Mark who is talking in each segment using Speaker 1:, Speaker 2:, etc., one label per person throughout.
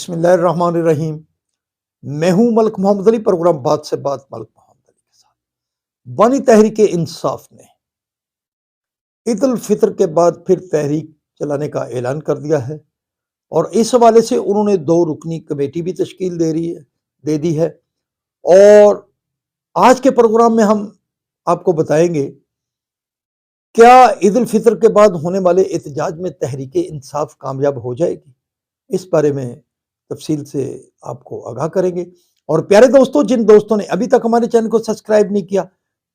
Speaker 1: बिस्मिल्लाहिर्रहमानिर्रहीम। मैं हूं मलिक मोहम्मद अली। प्रोग्राम बात से बात मलिक मोहम्मद अली के साथ। बानी तहरीक इंसाफ ने ईद उल फितर के बाद फिर तहरीक चलाने का ऐलान कर दिया है और इस हवाले से उन्होंने 2 रुकनी कमेटी भी तश्कील दे दी है। और आज के प्रोग्राम में हम आपको बताएंगे, क्या ईद उल फितर के बाद होने वाले एहतजाज में तहरीक इंसाफ कामयाब हो जाएगी? इस बारे में तफसील से आपको आगाह करेंगे। और प्यारे दोस्तों, जिन दोस्तों ने अभी तक हमारे चैनल को सब्सक्राइब नहीं किया,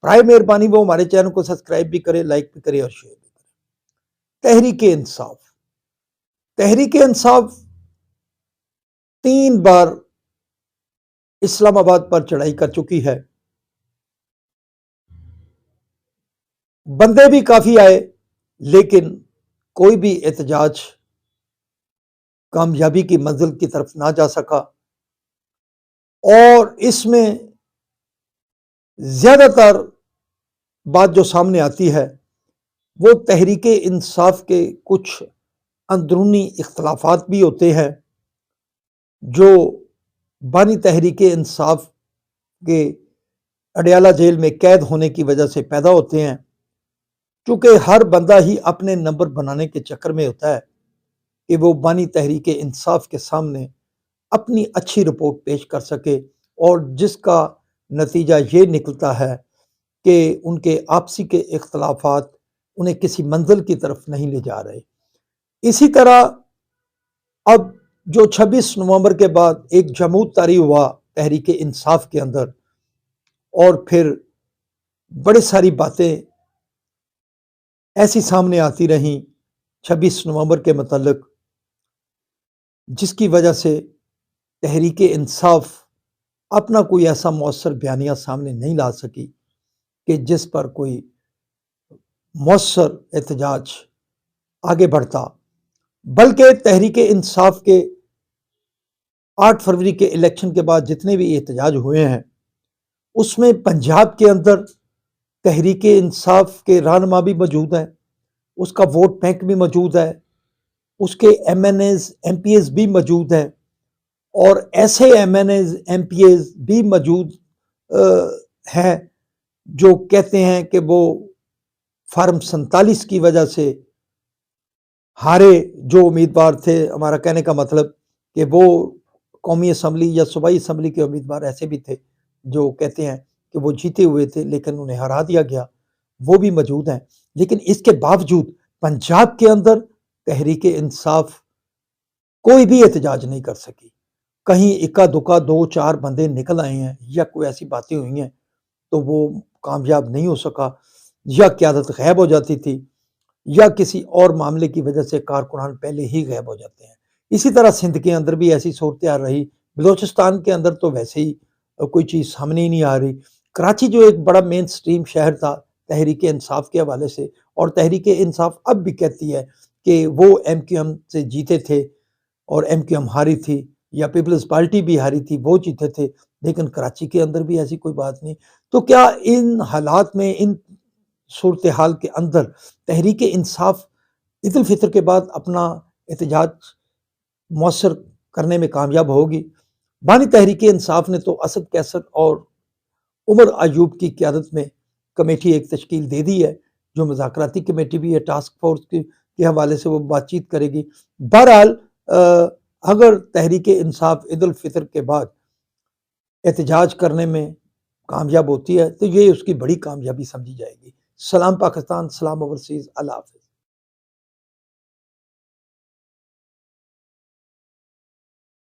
Speaker 1: प्राय मेहरबानी वो हमारे चैनल को सब्सक्राइब भी करें, लाइक भी करें और शेयर भी करें। तहरीक इंसाफ, तहरीक इंसाफ 3 बार इस्लामाबाद पर चढ़ाई कर चुकी है। बंदे भी काफी आए, लेकिन कोई भी एहतजाज कामयाबी की मंजिल की तरफ ना जा सका। और इसमें ज्यादातर बात जो सामने आती है वो तहरीक इंसाफ के कुछ अंदरूनी इख्तलाफात भी होते हैं, जो बानी तहरीक इंसाफ के अडयाला जेल में कैद होने की वजह से पैदा होते हैं। क्योंकि हर बंदा ही अपने नंबर बनाने के चक्कर में होता है कि वो बानी तहरीक इंसाफ के सामने अपनी अच्छी रिपोर्ट पेश कर सके, और जिसका नतीजा ये निकलता है कि उनके आपसी के इख्तलाफात उन्हें किसी मंजिल की तरफ नहीं ले जा रहे। इसी तरह अब जो 26 नवंबर के बाद एक जमूद तारी हुआ तहरीक इंसाफ के अंदर, और फिर बड़ी सारी बातें ऐसी सामने आती रहीं 26 नवंबर के मतलब, जिसकी वजह से तहरीक इंसाफ अपना कोई ऐसा मौसर बयानिया सामने नहीं ला सकी कि जिस पर कोई मौसर एहतजाज आगे बढ़ता। बल्कि तहरीक इंसाफ के 8 फरवरी के इलेक्शन के बाद जितने भी एहतजाज हुए हैं, उसमें पंजाब के अंदर तहरीक इंसाफ के रहनुमा भी मौजूद हैं, उसका वोट बैंक भी मौजूद है, उसके MNAs MPAs भी मौजूद हैं, और ऐसे MNAs MPAs भी मौजूद हैं जो कहते हैं कि वो फार्म 47 की वजह से हारे जो उम्मीदवार थे। हमारा कहने का मतलब कि वो कौमी असम्बली या सूबाई असम्बली के उम्मीदवार ऐसे भी थे जो कहते हैं कि वो जीते हुए थे लेकिन उन्हें हरा दिया गया, वो भी मौजूद हैं। लेकिन इसके बावजूद पंजाब के अंदर तहरीक इंसाफ कोई भी एहतजाज नहीं कर सकी। कहीं इक्का दुक्का 2-4 बंदे निकल आए हैं या कोई ऐसी बातें हुई हैं तो वो कामयाब नहीं हो सका, या क़यादत गायब हो जाती थी, या किसी और मामले की वजह से कारकुनान पहले ही गायब हो जाते हैं। इसी तरह सिंध के अंदर भी ऐसी सूरत रही, बलोचिस्तान के अंदर तो वैसे ही कोई चीज़ सामने ही नहीं आ रही। कराची जो एक बड़ा मेन स्ट्रीम शहर था तहरीक इंसाफ के हवाले से, और तहरीक इंसाफ अब भी कहती है कि वो MQM से जीते थे और MQM हारी थी, या पीपल्स पार्टी भी हारी थी, वो जीते थे, लेकिन कराची के अंदर भी ऐसी कोई बात नहीं। तो क्या इन हालात में, इन सूरत हाल के अंदर तहरीक इंसाफ ईद उल फितर के बाद अपना एहतजाज मौसर करने में कामयाब होगी? बानी तहरीक इंसाफ ने तो असद कैसर और उमर अयूब की क़यादत में कमेटी एक तश्कील दे दी है, जो मुज़ाकराती कमेटी भी है, टास्क फोर्स के हवाले से वो बातचीत करेगी। बहरहाल अगर तहरीक इंसाफ ईद उल फितर के बाद एहतजाज करने में कामयाब होती है तो ये उसकी बड़ी कामयाबी समझी जाएगी। सलाम पाकिस्तान, सलाम ओवरसीज़, अल्लाह हाफ़िज़।